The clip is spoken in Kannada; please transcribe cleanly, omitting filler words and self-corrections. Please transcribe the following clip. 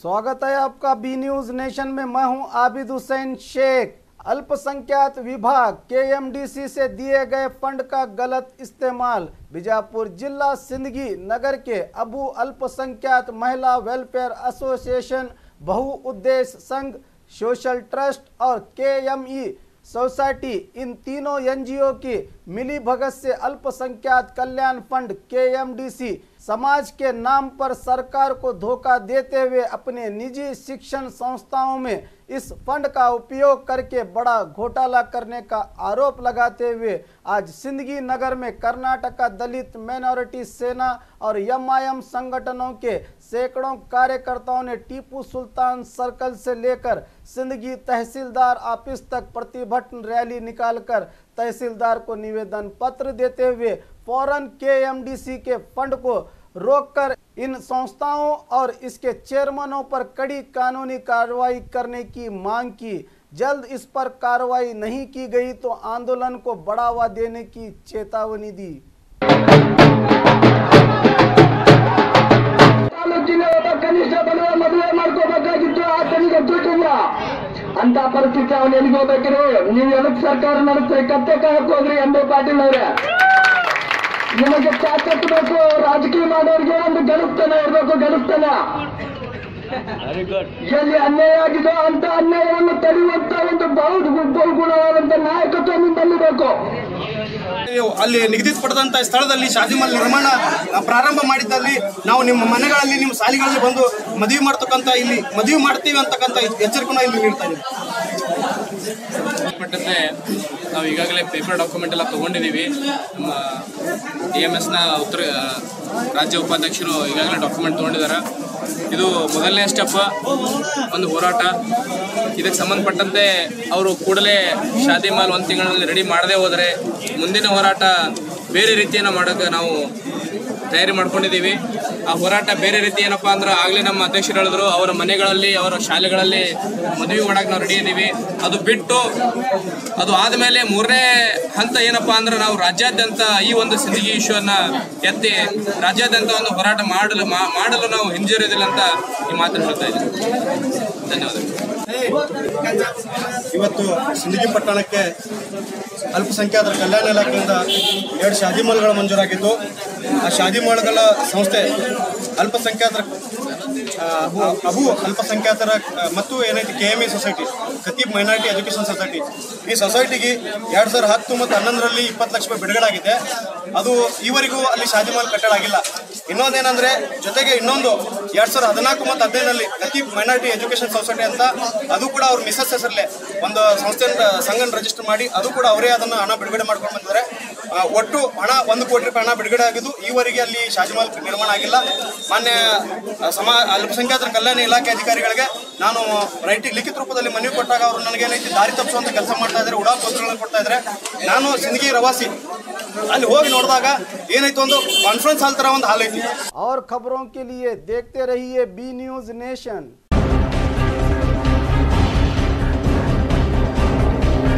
स्वागत है आपका बी न्यूज नेशन में। मैं हूं आबिद हुसैन शेख। अल्पसंख्यक विभाग केएमडीसी से दिए गए फंड का गलत इस्तेमाल। बीजापुर जिला सिंदगी नगर के अबू अल्पसंख्यक महिला वेलफेयर एसोसिएशन, बहुउद्देश्य संघ, सोशल ट्रस्ट और केएमई सोसाइटी, इन तीनों एनजीओ की मिली भगत से अल्पसंख्यक कल्याण फंड केएमडीसी समाज के नाम पर सरकार को धोखा देते हुए अपने निजी शिक्षण संस्थाओं में इस फंड का उपयोग करके बड़ा घोटाला करने का आरोप लगाते हुए आज सिंदगी नगर में कर्नाटका दलित माइनॉरिटी सेना और एमआईएम संगठनों के सैकड़ों कार्यकर्ताओं ने टीपू सुल्तान सर्कल से लेकर सिंदगी तहसीलदार ऑफिस तक प्रतिभटन रैली निकालकर तहसीलदार को निवेदन पत्र देते हुए फौरन केएमडीसी के फंड को रोककर इन संस्थाओं और इसके चेयरमैनों पर कड़ी कानूनी कार्रवाई करने की मांग की। जल्द इस पर कार्रवाई नहीं की गई तो आंदोलन को बढ़ावा देने की चेतावनी दी। ಅಂತ ಪರಿಸ್ಥಿತಿ ಅವನು ಎಲ್ಲಿಗೆ ಹೋಗ್ಬೇಕ್ರಿ? ನೀವು ಎದಕ್ಕೆ ಸರ್ಕಾರ ನಡೆಸ್ತೀರಿ? ಕತ್ತೆ ಕಾಯಕ್ ಹೋಗ್ರಿ ಎಂ ಬಿ ಪಾಟೀಲ್ ಅವರೇ. ನಿಮಗೆ ತಾಕತ್ತು ಬೇಕು. ರಾಜಕೀಯ ಮಾಡೋರಿಗೆ ಒಂದು ಗೆಲುಸ್ತನ ಇರಬೇಕು, ಗೆಲುಸ್ತನ. ಎಲ್ಲಿ ಅನ್ಯಾಯ ಆಗಿದೋ ಅಂತ ಅನ್ಯಾಯವನ್ನು ತಡೆಯುವಂತ ಒಂದು ಬಹುಗುಣವಾದಂತ ನಾಯಕತ್ವ ನಿಮ್ಮಲ್ಲಿ ಬೇಕು. ಅಲ್ಲಿ ನಿಗದಿಪಡಿಸಿದಂತ ಸ್ಥಳದಲ್ಲಿ ಶಾದಿ ಮಹಲ್ ನಿರ್ಮಾಣ ಪ್ರಾರಂಭ ಮಾಡಿದ್ದಲ್ಲಿ ನಾವು ನಿಮ್ಮ ಮನೆಗಳಲ್ಲಿ ನಿಮ್ಮ ಶಾಲೆಗಳಲ್ಲಿ ಬಂದು ಮದುವೆ ಮಾಡ್ತಕ್ಕಂಥ ಇಲ್ಲಿ ಮದುವೆ ಮಾಡ್ತೀವಿ ಅಂತಕ್ಕಂಥ ಎಚ್ಚರಿಕೆನ ಇಲ್ಲಿ ನೀಡ್ತಾ ಇದ್ದೀವಿ. ಸಂಬಂಧಪಟ್ಟಂತೆ ನಾವು ಈಗಾಗಲೇ ಪೇಪರ್ ಡಾಕ್ಯುಮೆಂಟ್ ಎಲ್ಲ ತೊಗೊಂಡಿದ್ದೀವಿ. ನಮ್ಮ DMSನ ಉತ್ತರ ರಾಜ್ಯ ಉಪಾಧ್ಯಕ್ಷರು ಈಗಾಗಲೇ ಡಾಕ್ಯುಮೆಂಟ್ ತೊಗೊಂಡಿದ್ದಾರೆ. ಇದು ಮೊದಲನೇ ಸ್ಟೆಪ್, ಒಂದು ಹೋರಾಟ. ಇದಕ್ಕೆ ಸಂಬಂಧಪಟ್ಟಂತೆ ಅವರು ಕೂಡಲೇ ಶಾದಿ ಮಾಲ್ ಒಂದು ತಿಂಗಳಲ್ಲಿ ರೆಡಿ ಮಾಡದೇ ಹೋದರೆ ಮುಂದಿನ ಹೋರಾಟ ಬೇರೆ ರೀತಿಯನ್ನು ಮಾಡೋಕ್ಕೆ ನಾವು ತಯಾರಿ ಮಾಡ್ಕೊಂಡಿದ್ದೀವಿ. ಆ ಹೋರಾಟ ಬೇರೆ ರೀತಿ ಏನಪ್ಪ ಅಂದ್ರೆ ಆಗಲೇ ನಮ್ಮ ಅಧ್ಯಕ್ಷರು ಹೇಳಿದ್ರು, ಅವರ ಮನೆಗಳಲ್ಲಿ ಅವರ ಶಾಲೆಗಳಲ್ಲಿ ಮದುವೆ ಮಾಡೋಕೆ ನಾವು ರೆಡಿ ಇದ್ದೀವಿ. ಅದು ಬಿಟ್ಟು ಅದು ಆದಮೇಲೆ ಮೂರನೇ ಹಂತ ಏನಪ್ಪ ಅಂದ್ರೆ ನಾವು ರಾಜ್ಯಾದ್ಯಂತ ಈ ಒಂದು ಸಿಂದಗಿ ಇಶ್ಯೂವನ್ನು ಎತ್ತಿ ರಾಜ್ಯಾದ್ಯಂತ ಒಂದು ಹೋರಾಟ ಮಾಡಲು ನಾವು ಹಿಂಜರಿಯೋದಿಲ್ಲ ಅಂತ ಈ ಮಾತನ್ನು ಹೇಳ್ತಾ ಇದ್ದೀವಿ. ಧನ್ಯವಾದಗಳು. ಇವತ್ತು ಸಿಂದಗಿ ಪಟ್ಟಣಕ್ಕೆ ಅಲ್ಪಸಂಖ್ಯಾತರ ಕಲ್ಯಾಣ ಇಲಾಖೆಯಿಂದ 2 ಶಾದಿ ಮಾಲ್ಗಳು ಮಂಜೂರಾಗಿದ್ದು, ಆ ಶಾದಿ ಮಾಲ್ಗಳ ಸಂಸ್ಥೆ ಅಲ್ಪಸಂಖ್ಯಾತರ ಅಬು ಅಲ್ಪಸಂಖ್ಯಾತರ ಮತ್ತು ಏನೈತಿ KME society, Khateeb minority education society, ಈ ಸೊಸೈಟಿಗೆ 2010 ಮತ್ತು 2011ರಲ್ಲಿ 20 ಲಕ್ಷ ರೂಪಾಯಿ ಬಿಡುಗಡೆ ಆಗಿದೆ. ಅದು ಈವರೆಗೂ ಅಲ್ಲಿ ಶಾದಿ ಮಾಲ್ ಕಟ್ಟಡಾಗಿಲ್ಲ. ಇನ್ನೊಂದೇನೆಂದರೆ ಜೊತೆಗೆ ಇನ್ನೊಂದು 2014 ಮತ್ತು 2015ರಲ್ಲಿ ಖತೀಬ್ ಮೈನಾರಿಟಿ ಎಜುಕೇಷನ್ ಸೊಸೈಟಿ ಅಂತ, ಅದು ಕೂಡ ಅವ್ರ ಮಿಸಸ್ ಹೆಸರಲ್ಲೇ ಒಂದು ಸಂಸ್ಥೆಯನ್ನು ಸಂಘನ ರಿಜಿಸ್ಟರ್ ಮಾಡಿ ಅದು ಕೂಡ ಅವರೇ ಅದನ್ನು ಹಣ ಬಿಡುಗಡೆ ಮಾಡ್ಕೊಂಡು ಬಂದಿದ್ದಾರೆ. ಒಟ್ಟು ಹಣ 1 ಕೋಟಿ ರೂಪಾಯಿ ಹಣ ಬಿಡುಗಡೆ ಆಗಿದ್ದು ಈವರೆಗೆ ಅಲ್ಲಿ ಶಾದಿ ಮಾಲ್ ನಿರ್ಮಾಣ ಆಗಿಲ್ಲ. ಮಾನ್ಯ ಅಲ್ಪಸಂಖ್ಯಾತರ ಕಲ್ಯಾಣ ಇಲಾಖೆ ಅಧಿಕಾರಿಗಳಿಗೆ ನಾನು ಲಿಖಿತ ರೂಪದಲ್ಲಿ ಮನವಿ ಕೊಟ್ಟಾಗ ಅವರು ನನಗೇನೈತಿ ದಾರಿ ತಪ್ಪಿಸುವಂತ ಕೆಲಸ ಮಾಡ್ತಾ ಇದ್ದಾರೆ, ಉಡಾಪೋಸ್ಗಳನ್ನು ಕೊಡ್ತಾ ಇದ್ದಾರೆ. ನಾನು ಸಿಂದಗಿ ರವಾಸಿ, ಅಲ್ಲಿ ಹೋಗಿ ನೋಡಿದಾಗ ಏನಾಯ್ತು, ಒಂದು ಕಾನ್ಫರೆನ್ಸ್ ಹಾಲ್ ತರ ಒಂದು ಹಾಲ್ ಐತಿ. और खबरों के लिए देखते रहिए बी न्यूज नेशन।